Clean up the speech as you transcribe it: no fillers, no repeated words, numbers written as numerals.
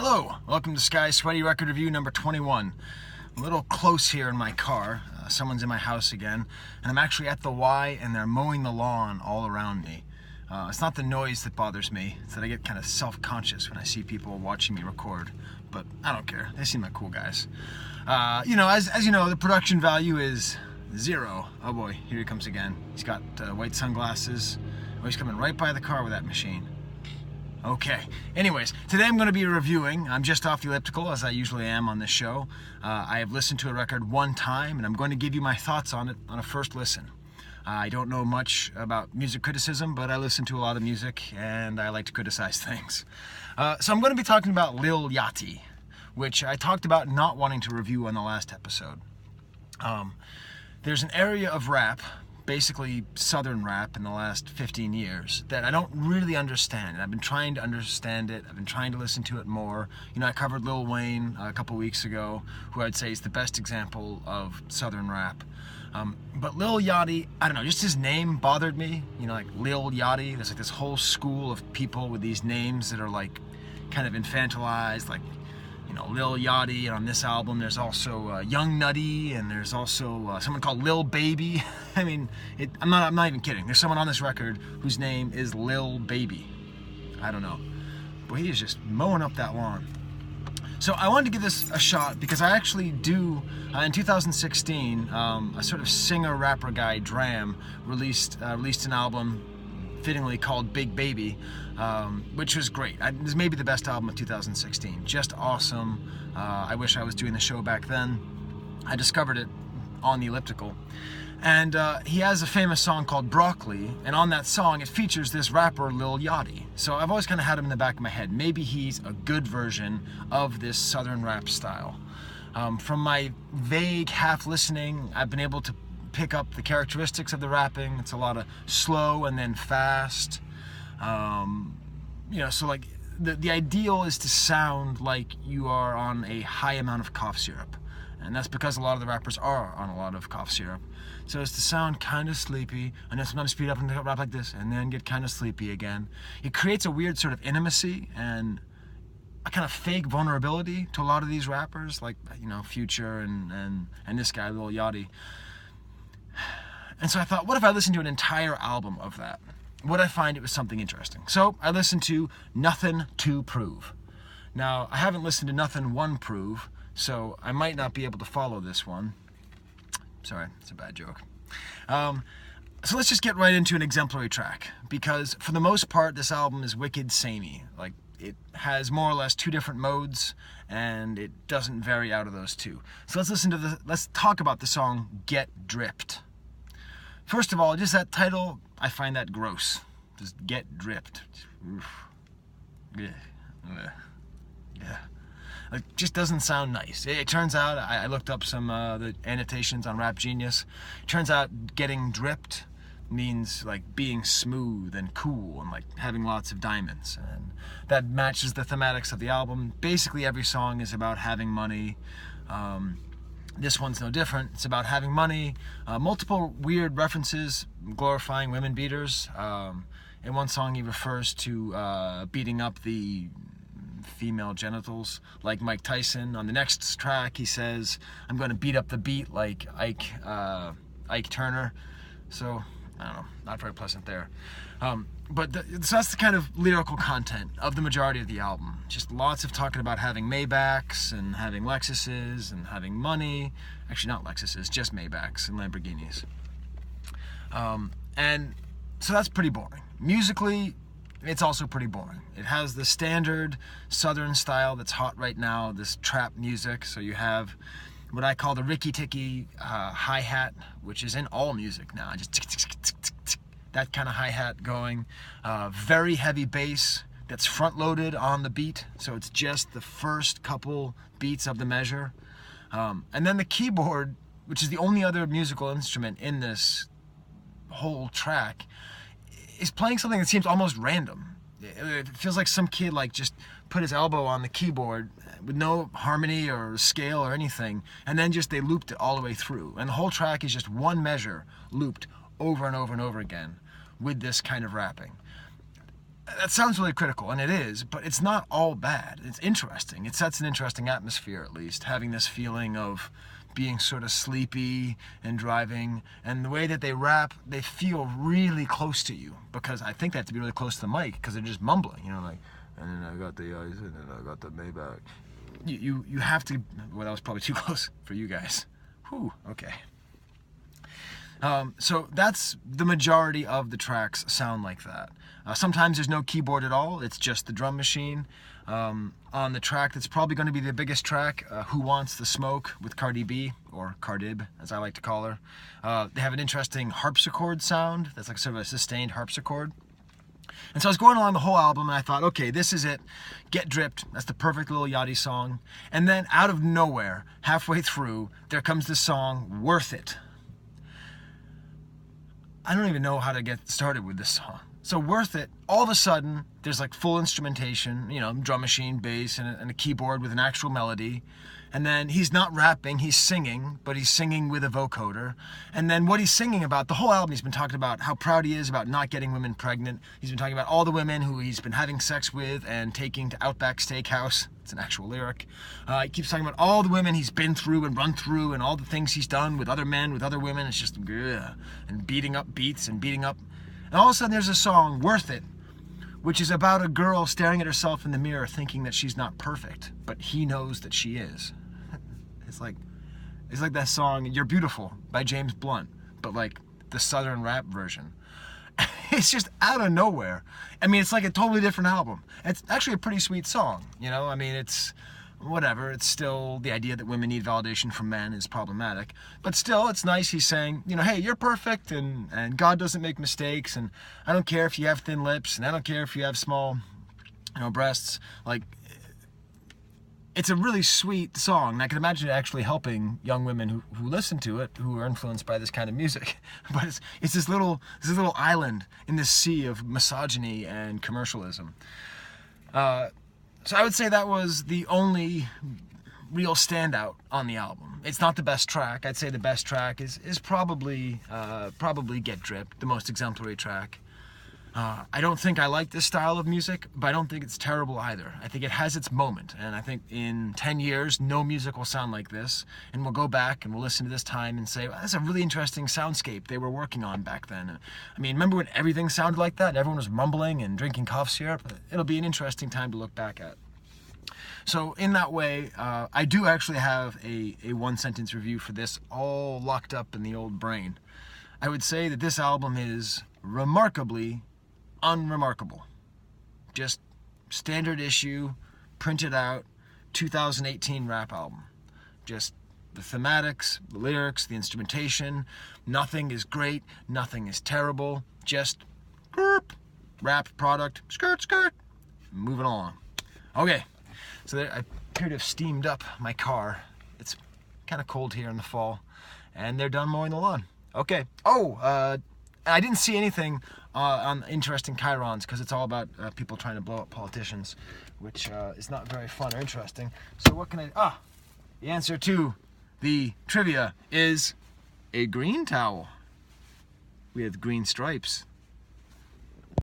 Hello, welcome to Skye Sweaty Record Review number 21. I'm a little close here in my car. Someone's in my house again, and I'm actually at the Y, and they're mowing the lawn all around me. It's not the noise that bothers me, it's that I get kind of self-conscious when I see people watching me record, but I don't care. They seem like cool guys. As you know, the production value is zero. Oh boy, here he comes again. He's got white sunglasses. Oh, he's coming right by the car with that machine. Okay, anyways, today I'm going to be reviewing. I'm just off the elliptical, as I usually am on this show. I have listened to a record one time, and I'm going to give you my thoughts on it on a first listen. I don't know much about music criticism, but I listen to a lot of music, and I like to criticize things. So I'm going to be talking about Lil Yachty, which I talked about not wanting to review on the last episode. There's an area of rap, basically southern rap in the last 15 years, that I don't really understand. I've been trying to understand it. I've been trying to listen to it more. I covered Lil Wayne a couple weeks ago, who I'd say is the best example of southern rap. But Lil Yachty, I don't know, just his name bothered me. Like Lil Yachty, there's like this whole school of people with these names that are like kind of infantilized, like Lil Yachty, and on this album there's also Young Nutty, and there's also someone called Lil Baby. I mean, I'm not even kidding. There's someone on this record whose name is Lil Baby. I don't know, but he is just mowing up that lawn. So I wanted to give this a shot because I actually do. In 2016, a sort of singer-rapper guy, Dram, released an album fittingly called Big Baby, which was great. This may be the best album of 2016. Just awesome. I wish I was doing the show back then. I discovered it on the elliptical. And he has a famous song called Broccoli, and on that song it features this rapper Lil Yachty. So I've always kind of had him in the back of my head. Maybe he's a good version of this southern rap style. From my vague half listening, I've been able to pick up the characteristics of the rapping. It's a lot of slow and then fast. So like the ideal is to sound like you are on a high amount of cough syrup. And that's because a lot of the rappers are on a lot of cough syrup. So it's to sound kind of sleepy, and then sometimes speed up and rap like this, and then get kind of sleepy again. It creates a weird sort of intimacy and a kind of fake vulnerability to a lot of these rappers, like Future and this guy Lil Yachty. And so I thought, what if I listened to an entire album of that? Would I find it was something interesting? So I listened to Nuthin 2 Prove. Now, I haven't listened to Nuthin 1 Prove, so I might not be able to follow this one. Sorry, it's a bad joke. So let's just get right into an exemplary track, because for the most part, this album is wicked samey. Like, it has more or less two different modes, and it doesn't vary out of those two. So let's talk about the song Get Dripped. First of all, just that title, I find that gross. Just Get Dripped. Oof. Yeah. It just doesn't sound nice. It turns out, I looked up some the annotations on Rap Genius. It turns out getting dripped means like being smooth and cool and like having lots of diamonds, and that matches the thematics of the album. Basically every song is about having money. This one's no different. It's about having money. Multiple weird references glorifying women beaters. In one song he refers to beating up the female genitals like Mike Tyson. On the next track he says, I'm going to beat up the beat like Ike Turner. So I don't know, not very pleasant there. So that's the kind of lyrical content of the majority of the album. Just lots of talking about having Maybachs and having Lexuses and having money. Actually, not Lexuses, just Maybachs and Lamborghinis. And so that's pretty boring. Musically, it's also pretty boring. It has the standard southern style that's hot right now, this trap music. So you have what I call the Ricky Ticky hi-hat, which is in all music now. Just tick, tick, tick, tick, tick, tick, that kind of hi-hat going. Very heavy bass that's front-loaded on the beat, so it's just the first couple beats of the measure. And then the keyboard, which is the only other musical instrument in this whole track, is playing something that seems almost random. It feels like some kid just put his elbow on the keyboard with no harmony or scale or anything, and then they looped it all the way through. And the whole track is just one measure looped over and over and over again with this kind of rapping. That sounds really critical, and it is, but it's not all bad. It's interesting. It sets an interesting atmosphere, at least, having this feeling of being sort of sleepy and driving. And the way that they rap, they feel really close to you, because I think they have to be really close to the mic, because they're just mumbling, like, and then I got the ice, and then I got the Maybach. You have to, well, that was probably too close for you guys. Whew, okay. So that's the majority of the tracks sound like that. Sometimes there's no keyboard at all, it's just the drum machine. On the track that's probably going to be the biggest track, Who Wants the Smoke with Cardi B, or Cardib as I like to call her. They have an interesting harpsichord sound that's like sort of a sustained harpsichord. And so I was going along the whole album and I thought, okay, this is it. Get Dripped, that's the perfect Lil Yachty song. And then out of nowhere, halfway through, there comes this song, Worth It. I don't even know how to get started with this song. So Worth It, all of a sudden, there's like full instrumentation, drum machine, bass, and a keyboard with an actual melody. And then he's not rapping, he's singing, but he's singing with a vocoder. And then what he's singing about, the whole album, he's been talking about how proud he is about not getting women pregnant. He's been talking about all the women who he's been having sex with and taking to Outback Steakhouse. It's an actual lyric. He keeps talking about all the women he's been through and run through and all the things he's done with other men, with other women. It's just, ugh, and beating up beats and beating up. And all of a sudden there's a song, Worth It, which is about a girl staring at herself in the mirror thinking that she's not perfect, but he knows that she is. It's like that song, You're Beautiful by James Blunt, but like the southern rap version. It's just out of nowhere. I mean, it's like a totally different album. It's actually a pretty sweet song, I mean, it's whatever. It's still the idea that women need validation from men is problematic. But still, it's nice he's saying, hey, you're perfect and God doesn't make mistakes, and I don't care if you have thin lips, and I don't care if you have small, breasts. Like, it's a really sweet song, and I can imagine it actually helping young women who listen to it, who are influenced by this kind of music. But it's this little island in this sea of misogyny and commercialism. So I would say that was the only real standout on the album. It's not the best track. I'd say the best track is probably Get Dripped, the most exemplary track. I don't think I like this style of music, but I don't think it's terrible either. I think it has its moment, and I think in 10 years, no music will sound like this, and we'll go back and we'll listen to this time and say, well, that's a really interesting soundscape they were working on back then. I mean, remember when everything sounded like that and everyone was mumbling and drinking cough syrup? It'll be an interesting time to look back at. So in that way, I do actually have a one-sentence review for this all locked up in the old brain. I would say that this album is remarkably unremarkable. Just standard issue, printed out, 2018 rap album. Just the thematics, the lyrics, the instrumentation. Nothing is great, nothing is terrible. Just rap product, skirt, moving along. Okay, so there, I appear to have steamed up my car. It's kind of cold here in the fall, and they're done mowing the lawn. Okay. I didn't see anything on interesting chyrons, because it's all about people trying to blow up politicians, which is not very fun or interesting. So what can the answer to the trivia is a green towel with green stripes.